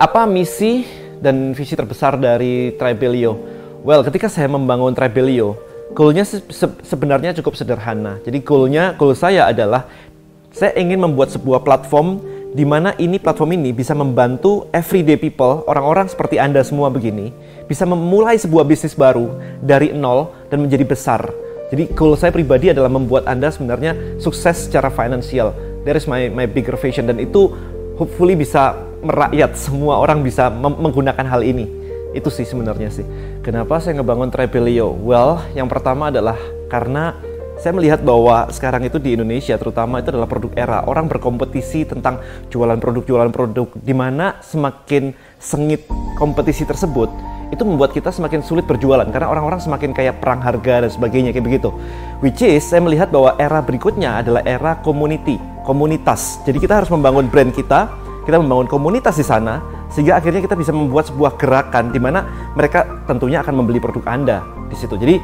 Apa misi dan visi terbesar dari Tribelio? Well, ketika saya membangun Tribelio, goalnya sebenarnya cukup sederhana. Jadi goal saya adalah saya ingin membuat sebuah platform di mana platform ini bisa membantu everyday people, orang-orang seperti Anda semua begini, bisa memulai sebuah bisnis baru dari nol dan menjadi besar. Jadi goal saya pribadi adalah membuat Anda sebenarnya sukses secara finansial. That is my bigger vision, dan itu hopefully bisa merakyat, semua orang bisa menggunakan hal ini. Itu sih sebenarnya sih. Kenapa saya ngebangun Tribelio? Well, yang pertama adalah karena saya melihat bahwa sekarang itu di Indonesia terutama itu adalah produk era. Orang berkompetisi tentang jualan produk, di mana semakin sengit kompetisi tersebut, itu membuat kita semakin sulit berjualan karena orang-orang semakin kayak perang harga dan sebagainya kayak begitu. Which is, saya melihat bahwa era berikutnya adalah era komunitas. Jadi kita harus membangun brand kita membangun komunitas di sana, sehingga akhirnya kita bisa membuat sebuah gerakan di mana mereka tentunya akan membeli produk Anda di situ. Jadi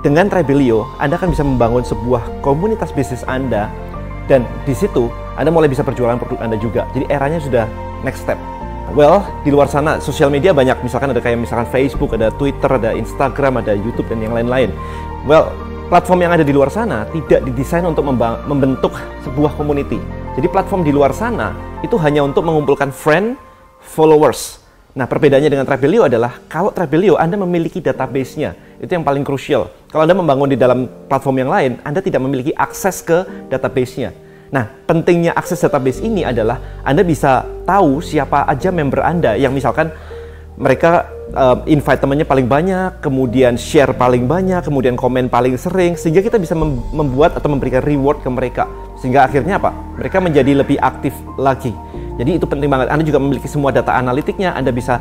dengan Tribelio, Anda akan bisa membangun sebuah komunitas bisnis Anda, dan di situ Anda mulai bisa berjualan produk Anda juga. Jadi eranya sudah next step. Well, di luar sana sosial media banyak, misalkan ada Facebook, ada Twitter, ada Instagram, ada YouTube dan yang lain-lain. Well, platform yang ada di luar sana tidak didesain untuk membentuk sebuah community. Jadi platform di luar sana itu hanya untuk mengumpulkan followers. Nah, perbedaannya dengan Tribelio adalah kalau Tribelio Anda memiliki database-nya, itu yang paling krusial. Kalau Anda membangun di dalam platform yang lain, Anda tidak memiliki akses ke database-nya. Nah, pentingnya akses database ini adalah Anda bisa tahu siapa aja member Anda yang misalkan mereka invite temannya paling banyak, kemudian share paling banyak, kemudian komen paling sering, sehingga kita bisa membuat atau memberikan reward ke mereka. Sehingga akhirnya apa? Mereka menjadi lebih aktif lagi. Jadi itu penting banget. Anda juga memiliki semua data analitiknya. Anda bisa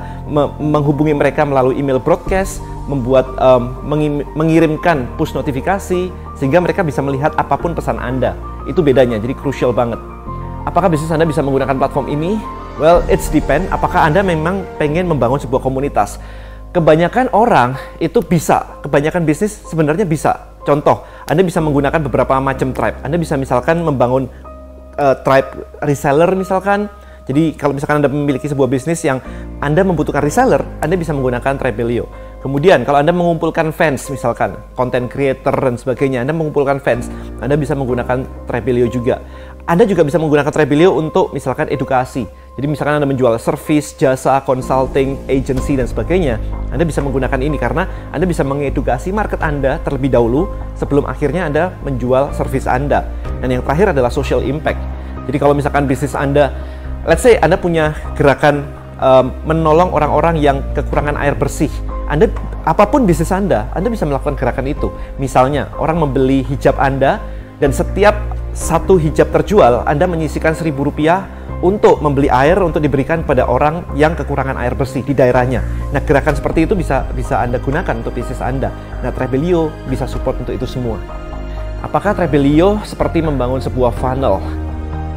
menghubungi mereka melalui email broadcast, mengirimkan push notifikasi, sehingga mereka bisa melihat apapun pesan Anda. Itu bedanya, jadi krusial banget. Apakah bisnis Anda bisa menggunakan platform ini? Well, it's depend. Apakah Anda memang pengen membangun sebuah komunitas? Kebanyakan orang itu bisa, kebanyakan bisnis sebenarnya bisa. Contoh, Anda bisa menggunakan beberapa macam tribe. Anda bisa misalkan membangun tribe reseller misalkan. Jadi kalau misalkan Anda memiliki sebuah bisnis yang Anda membutuhkan reseller, Anda bisa menggunakan Tribelio. Kemudian kalau Anda mengumpulkan fans, misalkan content creator dan sebagainya, Anda mengumpulkan fans, Anda bisa menggunakan Tribelio juga. Anda juga bisa menggunakan Tribelio untuk misalkan edukasi. Jadi misalkan Anda menjual service, jasa, consulting, agency dan sebagainya, Anda bisa menggunakan ini karena Anda bisa mengedukasi market Anda terlebih dahulu sebelum akhirnya Anda menjual service Anda. Dan yang terakhir adalah social impact. Jadi kalau misalkan bisnis Anda, let's say Anda punya gerakan menolong orang-orang yang kekurangan air bersih. Anda, apapun bisnis Anda bisa melakukan gerakan itu. Misalnya, orang membeli hijab Anda, dan setiap satu hijab terjual, Anda menyisihkan Rp1.000 untuk membeli air untuk diberikan pada orang yang kekurangan air bersih di daerahnya. Nah, gerakan seperti itu bisa Anda gunakan untuk bisnis Anda. Nah, Tribelio bisa support untuk itu semua. Apakah Tribelio seperti membangun sebuah funnel?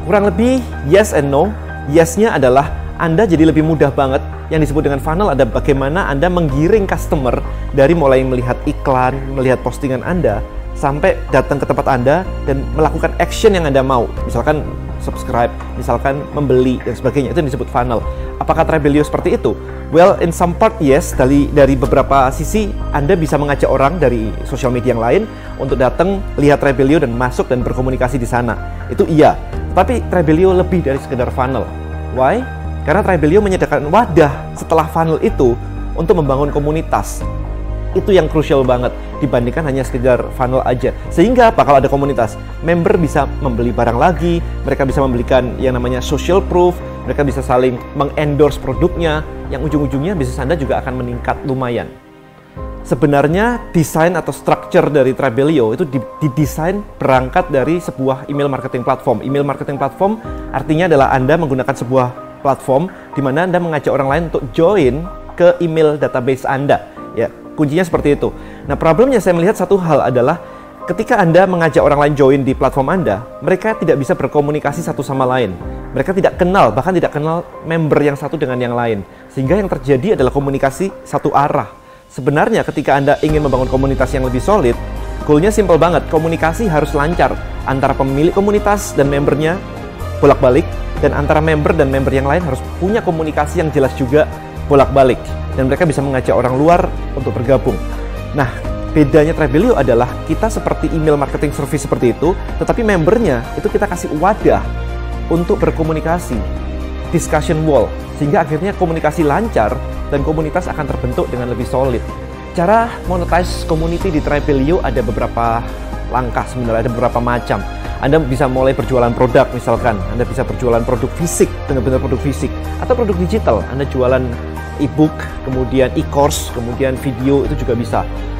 Kurang lebih yes and no. Yes-nya adalah Anda jadi lebih mudah banget. Yang disebut dengan funnel ada bagaimana Anda menggiring customer dari mulai melihat iklan, melihat postingan Anda, sampai datang ke tempat Anda dan melakukan action yang Anda mau. Misalkan subscribe, misalkan membeli, dan sebagainya. Itu yang disebut funnel. Apakah Tribelio seperti itu? Well, in some part yes. Dari beberapa sisi, Anda bisa mengajak orang dari sosial media yang lain untuk datang, lihat Tribelio, dan masuk dan berkomunikasi di sana. Itu iya. Tapi Tribelio lebih dari sekedar funnel. Why? Karena Tribelio menyediakan wadah setelah funnel itu untuk membangun komunitas. Itu yang krusial banget dibandingkan hanya sekedar funnel aja. Sehingga apa? Kalau ada komunitas, member bisa membeli barang lagi, mereka bisa membelikan yang namanya social proof, mereka bisa saling mengendorse produknya, yang ujung-ujungnya bisnis Anda juga akan meningkat lumayan. Sebenarnya desain atau structure dari Tribelio itu didesain berangkat dari sebuah email marketing platform. Email marketing platform artinya adalah Anda menggunakan sebuah platform di mana Anda mengajak orang lain untuk join ke email database Anda. Ya, kuncinya seperti itu. Nah, problemnya saya melihat satu hal adalah ketika Anda mengajak orang lain join di platform Anda, mereka tidak bisa berkomunikasi satu sama lain. Mereka tidak kenal, bahkan tidak kenal member yang satu dengan yang lain. Sehingga yang terjadi adalah komunikasi satu arah. Sebenarnya ketika Anda ingin membangun komunitas yang lebih solid, goalnya simple banget. Komunikasi harus lancar antara pemilik komunitas dan membernya, bolak-balik, dan antara member dan member yang lain harus punya komunikasi yang jelas juga bolak-balik, dan mereka bisa mengajak orang luar untuk bergabung. Nah, bedanya Trebelio adalah kita seperti email marketing service seperti itu, tetapi membernya itu kita kasih wadah untuk berkomunikasi, discussion wall, sehingga akhirnya komunikasi lancar dan komunitas akan terbentuk dengan lebih solid. Cara monetize community di Trebelio ada beberapa langkah sebenarnya, ada beberapa macam. Anda bisa mulai berjualan produk misalkan, Anda bisa berjualan produk fisik, benar-benar produk fisik, atau produk digital, Anda jualan e-book, kemudian e-course, kemudian video, itu juga bisa.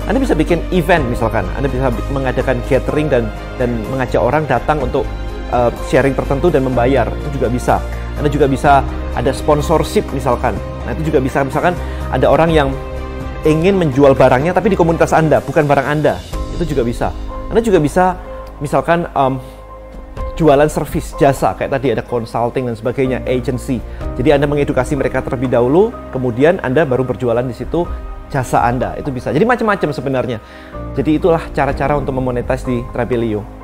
Anda bisa bikin event misalkan, Anda bisa mengadakan gathering dan mengajak orang datang untuk sharing tertentu dan membayar, itu juga bisa. Anda juga bisa ada sponsorship misalkan, nah itu juga bisa. Misalkan ada orang yang ingin menjual barangnya tapi di komunitas Anda, bukan barang Anda, itu juga bisa. Anda juga bisa misalkan jualan service, jasa, kayak tadi ada consulting dan sebagainya, agency. Jadi Anda mengedukasi mereka terlebih dahulu, kemudian Anda baru berjualan di situ jasa Anda, itu bisa. Jadi macam-macam sebenarnya. Jadi itulah cara-cara untuk memonetize di Trebelio.